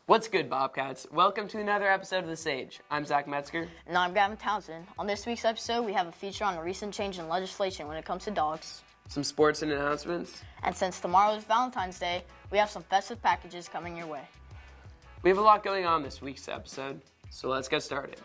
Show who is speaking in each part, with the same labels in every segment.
Speaker 1: What's good, Bobcats? Welcome to another episode of The Sage. I'm Zach Metzger.
Speaker 2: And I'm Gavyn Townsend. On this week's episode, we have a feature on a recent change in legislation when it comes to dogs.
Speaker 1: Some sports and announcements.
Speaker 2: And since tomorrow is Valentine's Day, we have some festive packages coming your way.
Speaker 1: We have a lot going on this week's episode, so let's get started.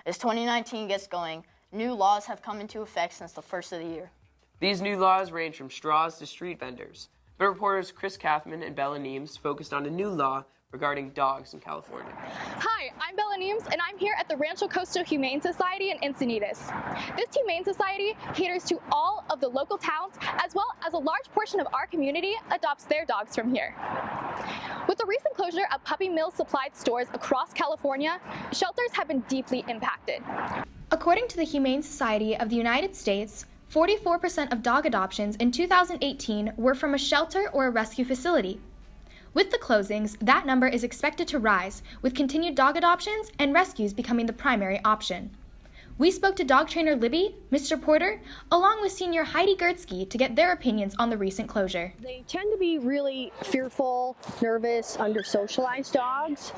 Speaker 2: As 2019 gets going, new laws have come into effect since the first of the year.
Speaker 1: These new laws range from straws to street vendors, but reporters Kathman and Niems focused on a new law regarding dogs in California.
Speaker 3: Hi, I'm Niems, and I'm here at the Rancho Costa Humane Society in Encinitas. This Humane Society caters to all of the local towns, as well as a large portion of our community adopts their dogs from here. With the recent closure of puppy mill supplied stores across California, shelters have been deeply impacted.
Speaker 4: According to the Humane Society of the United States, 44% of dog adoptions in 2018 were from a shelter or a rescue facility. With the closings, that number is expected to rise, with continued dog adoptions and rescues becoming the primary option. We spoke to dog trainer Libby, Mr. Porter, along with senior Heidi Gertzke to get their opinions on the recent closure.
Speaker 5: They tend to be really fearful, nervous, under-socialized dogs,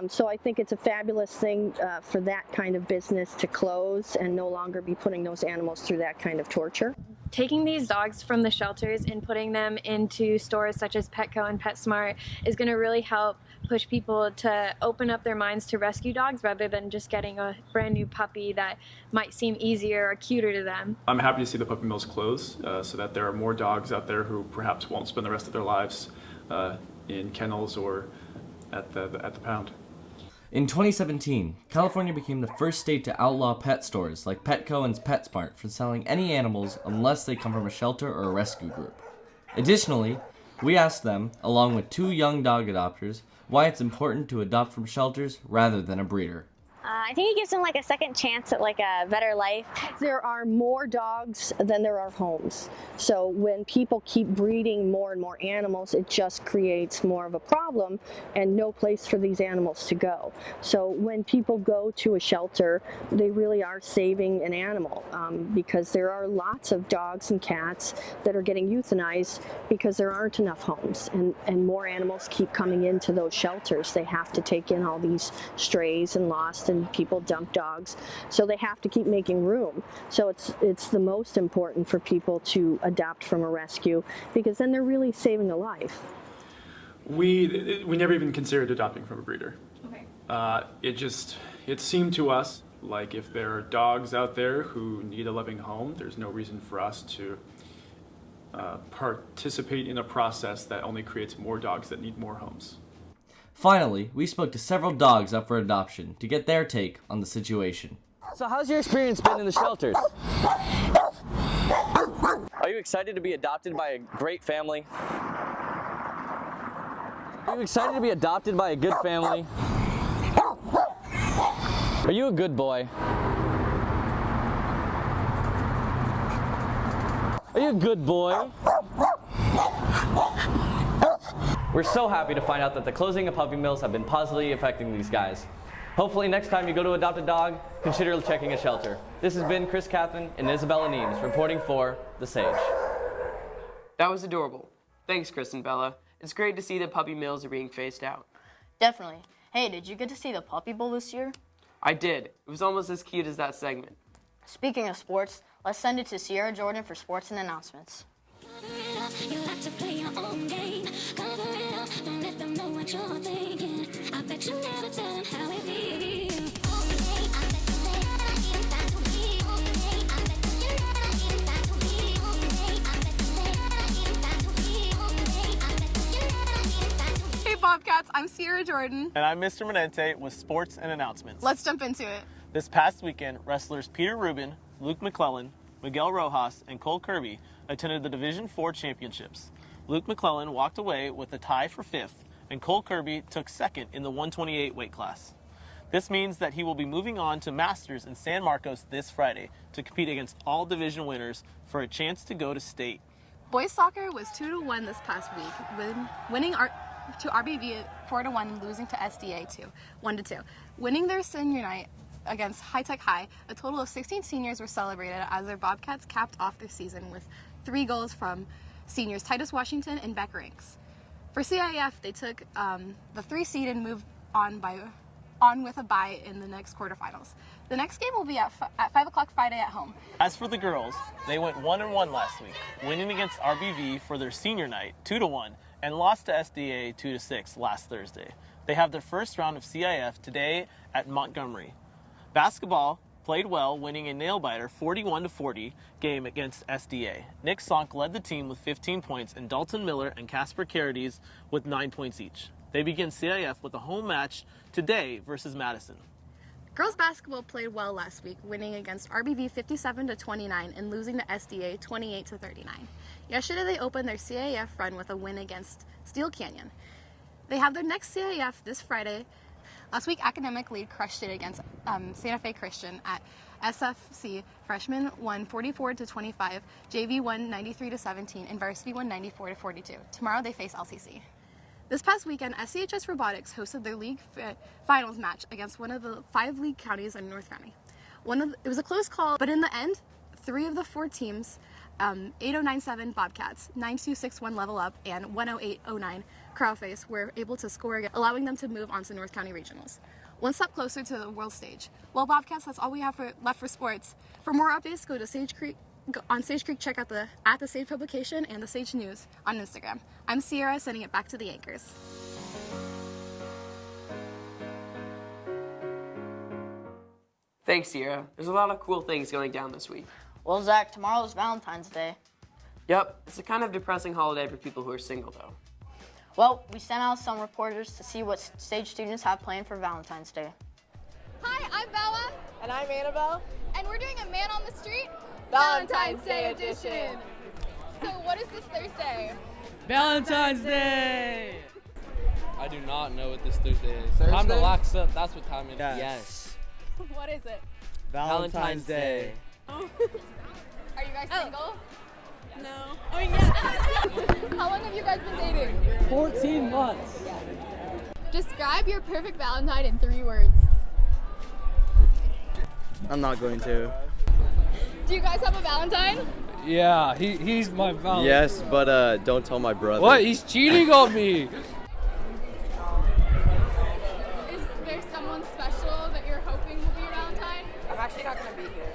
Speaker 5: so I think it's a fabulous thing for that kind of business to close and no longer be putting those animals through that kind of torture.
Speaker 6: Taking these dogs from the shelters and putting them into stores such as Petco and PetSmart is going to really help push people to open up their minds to rescue dogs rather than just getting a brand new puppy that might seem easier or cuter to them.
Speaker 7: I'm happy to see the puppy mills close so that there are more dogs out there who perhaps won't spend the rest of their lives in kennels or at the pound.
Speaker 8: In 2017, California became the first state to outlaw pet stores like Petco and PetSmart for selling any animals unless they come from a shelter or a rescue group. Additionally, we asked them, along with two young dog adopters, why it's important to adopt from shelters rather than a breeder.
Speaker 9: I think it gives them like a second chance at like a better life.
Speaker 5: There are more dogs than there are homes. So when people keep breeding more and more animals, it just creates more of a problem and no place for these animals to go. So when people go to a shelter, they really are saving an animal because there are lots of dogs and cats that are getting euthanized because there aren't enough homes and more animals keep coming into those shelters. They have to take in all these strays and lost and people dump dogs, so they have to keep making room. So it's the most important for people to adopt from a rescue because then they're really saving a life.
Speaker 7: We never even considered adopting from a breeder.
Speaker 6: Okay.
Speaker 7: It seemed to us like if there are dogs out there who need a loving home, there's no reason for us to participate in a process that only creates more dogs that need more homes.
Speaker 8: Finally, we spoke to several dogs up for adoption to get their take on the situation.
Speaker 10: So how's your experience been in the shelters? Are you excited to be adopted by a great family? Are you excited to be adopted by a good family? Are you a good boy? Are you a good boy? We're so happy to find out that the closing of puppy mills have been positively affecting these guys. Hopefully next time you go to adopt a dog, consider checking a shelter. This has been Kathman and Isabella Niems reporting for The Sage.
Speaker 1: That was adorable. Thanks, Chris and Bella. It's great to see that puppy mills are being phased out.
Speaker 2: Definitely. Hey, did you get to see the Puppy Bowl this year?
Speaker 1: I did. It was almost as cute as that segment.
Speaker 2: Speaking of sports, let's send it to Sierra Jorden for sports and announcements.
Speaker 11: You like to play your own game. Cover it up, don't let them know what you're thinking. I bet you never tell them how it feels.
Speaker 3: Hey Bobcats, I'm Sierra Jorden.
Speaker 12: And I'm Mr. Manente with sports and announcements.
Speaker 3: Let's jump into it.
Speaker 12: This past weekend, wrestlers Peter Rubin, Luke McClellan, Miguel Rojas, and Cole Kirby attended the Division IV championships. Luke McClellan walked away with a tie for 5th, and Cole Kirby took 2nd in the 128 weight class. This means that he will be moving on to Masters in San Marcos this Friday to compete against all division winners for a chance to go to state.
Speaker 13: Boys soccer was 2-1 this past week, winning to RBV 4-1 and losing to SDA 1-2. Winning their senior night against High Tech High, a total of 16 seniors were celebrated as their Bobcats capped off their season with 3 goals from seniors Titus Washington and Beck Ranks. For CIF, they took the 3 seed and moved on with a bye in the next quarterfinals. The next game will be at 5 o'clock Friday at home.
Speaker 12: As for the girls, they went 1-1 last week, winning against RBV for their senior night 2-1 and lost to SDA 2-6 last Thursday. They have their first round of CIF today at Montgomery. Basketball played well, winning a nail-biter 41-40 game against SDA. Nick Sonk led the team with 15 points and Dalton Miller and Casper Carides with 9 points each. They begin CIF with a home match today versus Madison.
Speaker 13: Girls basketball played well last week, winning against RBV 57-29 and losing to SDA 28-39. Yesterday they opened their CIF run with a win against Steel Canyon. They have their next CIF this Friday. Last week, Academic Lead crushed it against Santa Fe Christian at SFC. Freshmen won 44-25, JV won 93-17, and Varsity won 94-42. Tomorrow they face LCC. This past weekend, SCHS Robotics hosted their league finals match against one of the 5 league counties in North County. It was a close call, but in the end, 3 of the 4 teams, 8097 Bobcats, 9261 Level Up, and 10809 Crowface were able to score, allowing them to move on to North County Regionals. One step closer to the world stage. Well, Bobcats, that's all we have left for sports. For more updates, go to Sage Creek. On Sage Creek, check out the Sage Publication and the Sage News on Instagram. I'm Sierra, sending it back to the anchors.
Speaker 1: Thanks, Sierra. There's a lot of cool things going down this week.
Speaker 2: Well, Zach, tomorrow's Valentine's Day.
Speaker 1: Yep, it's a kind of depressing holiday for people who are single, though.
Speaker 2: Well, we sent out some reporters to see what Sage students have planned for Valentine's Day.
Speaker 3: Hi, I'm Bella.
Speaker 14: And I'm Annabell.
Speaker 3: And we're doing a Man on the Street
Speaker 14: Valentine's Day edition.
Speaker 3: So what is this Thursday?
Speaker 15: Valentine's Day!
Speaker 16: I do not know what this Thursday is.
Speaker 15: Thursday?
Speaker 16: Time to lax up, that's what time it is.
Speaker 15: Yes.
Speaker 3: What is it?
Speaker 15: Valentine's Day.
Speaker 3: Are you guys single?
Speaker 14: No.
Speaker 3: Oh, yeah. How long have you guys been dating?
Speaker 15: 14 months.
Speaker 3: Describe your perfect Valentine in 3 words.
Speaker 15: I'm not going to.
Speaker 3: Do you guys have a Valentine?
Speaker 16: Yeah, he's my Valentine.
Speaker 15: Yes, but don't tell my brother.
Speaker 16: What? He's cheating on me.
Speaker 3: Is there someone special that you're hoping will be your Valentine?
Speaker 14: I'm actually not going to be here.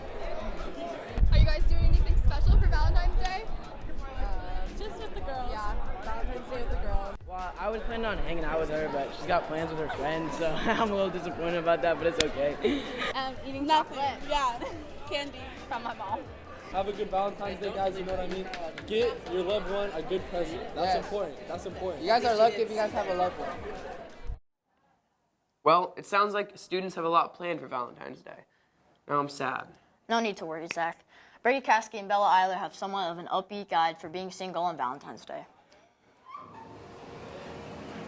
Speaker 3: Are you guys doing anything special for Valentine's Day?
Speaker 14: Just with the girls.
Speaker 3: Yeah, Valentine's Day with the girls.
Speaker 14: Well, I was planning on hanging out with her, but she's got plans with her friends, so I'm a little disappointed about that, but it's okay.
Speaker 3: Eating chocolate. Yeah, candy from my mom.
Speaker 16: Have a good Valentine's Day, guys, you know what I mean? Get your loved one a good present. That's important. That's important.
Speaker 14: You guys are lucky if you guys have a loved one.
Speaker 1: Well, it sounds like students have a lot planned for Valentine's Day. Now I'm sad.
Speaker 2: No need to worry, Zach. Brady, Caskey, and Bella Eiler have somewhat of an upbeat guide for being single on Valentine's Day.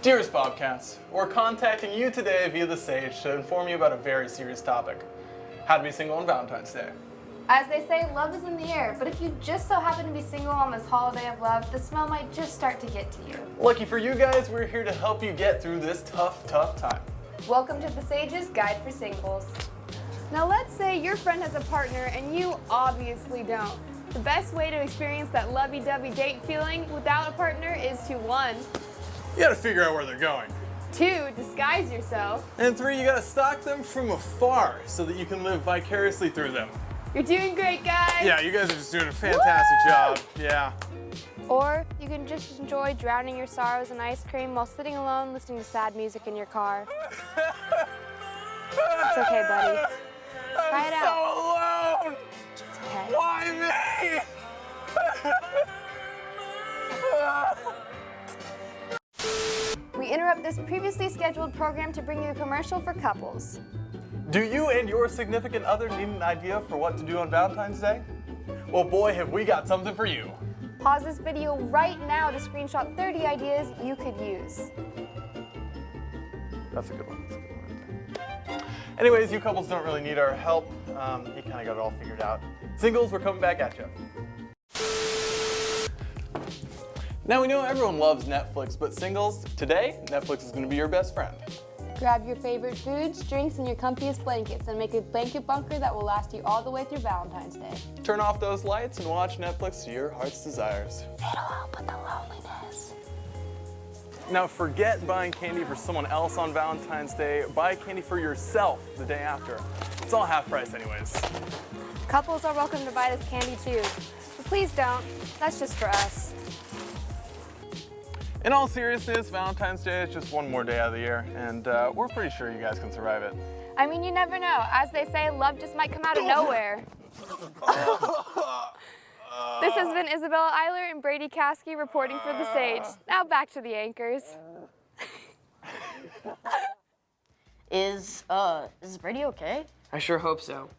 Speaker 17: Dearest Bobcats, we're contacting you today via the Sage to inform you about a very serious topic. How to be single on Valentine's Day.
Speaker 18: As they say, love is in the air, but if you just so happen to be single on this holiday of love, the smell might just start to get to you.
Speaker 17: Lucky for you guys, we're here to help you get through this tough time.
Speaker 18: Welcome to the Sage's Guide for Singles. Now let's say your friend has a partner and you obviously don't. The best way to experience that lovey-dovey date feeling without a partner is to 1.
Speaker 17: You gotta figure out where they're going.
Speaker 18: 2, disguise yourself.
Speaker 17: And 3, you gotta stalk them from afar so that you can live vicariously through them.
Speaker 18: You're doing great, guys!
Speaker 17: Yeah, you guys are just doing a fantastic job. Yeah.
Speaker 18: Or you can just enjoy drowning your sorrows in ice cream while sitting alone listening to sad music in your car. It's okay, buddy. Try it out.
Speaker 17: So alone!
Speaker 18: It's okay.
Speaker 17: Why me?
Speaker 18: We interrupt this previously scheduled program to bring you a commercial for couples.
Speaker 17: Do you and your significant other need an idea for what to do on Valentine's Day? Well, boy, have we got something for you.
Speaker 18: Pause this video right now to screenshot 30 ideas you could use.
Speaker 17: That's a good one. Anyways, you couples don't really need our help. You kind of got it all figured out. Singles, we're coming back at you. Now we know everyone loves Netflix, but singles, today, Netflix is going to be your best friend.
Speaker 18: Grab your favorite foods, drinks, and your comfiest blankets and make a blanket bunker that will last you all the way through Valentine's Day.
Speaker 17: Turn off those lights and watch Netflix to your heart's desires.
Speaker 18: It'll help with the loneliness.
Speaker 17: Now forget buying candy for someone else on Valentine's Day. Buy candy for yourself the day after. It's all half price anyways.
Speaker 18: Couples are welcome to buy this candy too, but please don't. That's just for us.
Speaker 17: In all seriousness, Valentine's Day is just one more day out of the year, and we're pretty sure you guys can survive it.
Speaker 18: I mean, you never know. As they say, love just might come out of nowhere. This has been Isabella, Eiler, and Brady Caskey reporting for The Sage. Now back to the anchors.
Speaker 2: Is Brady okay?
Speaker 1: I sure hope so.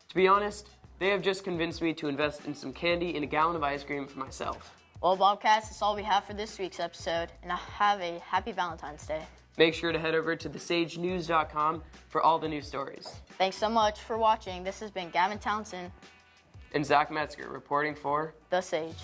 Speaker 1: To be honest, they have just convinced me to invest in some candy and a gallon of ice cream for myself.
Speaker 2: Well, Bobcats, that's all we have for this week's episode, and have a happy Valentine's Day.
Speaker 1: Make sure to head over to thesagenews.com for all the news stories.
Speaker 2: Thanks so much for watching. This has been Gavyn Townsend
Speaker 1: and Zach Metzger reporting for
Speaker 2: The Sage.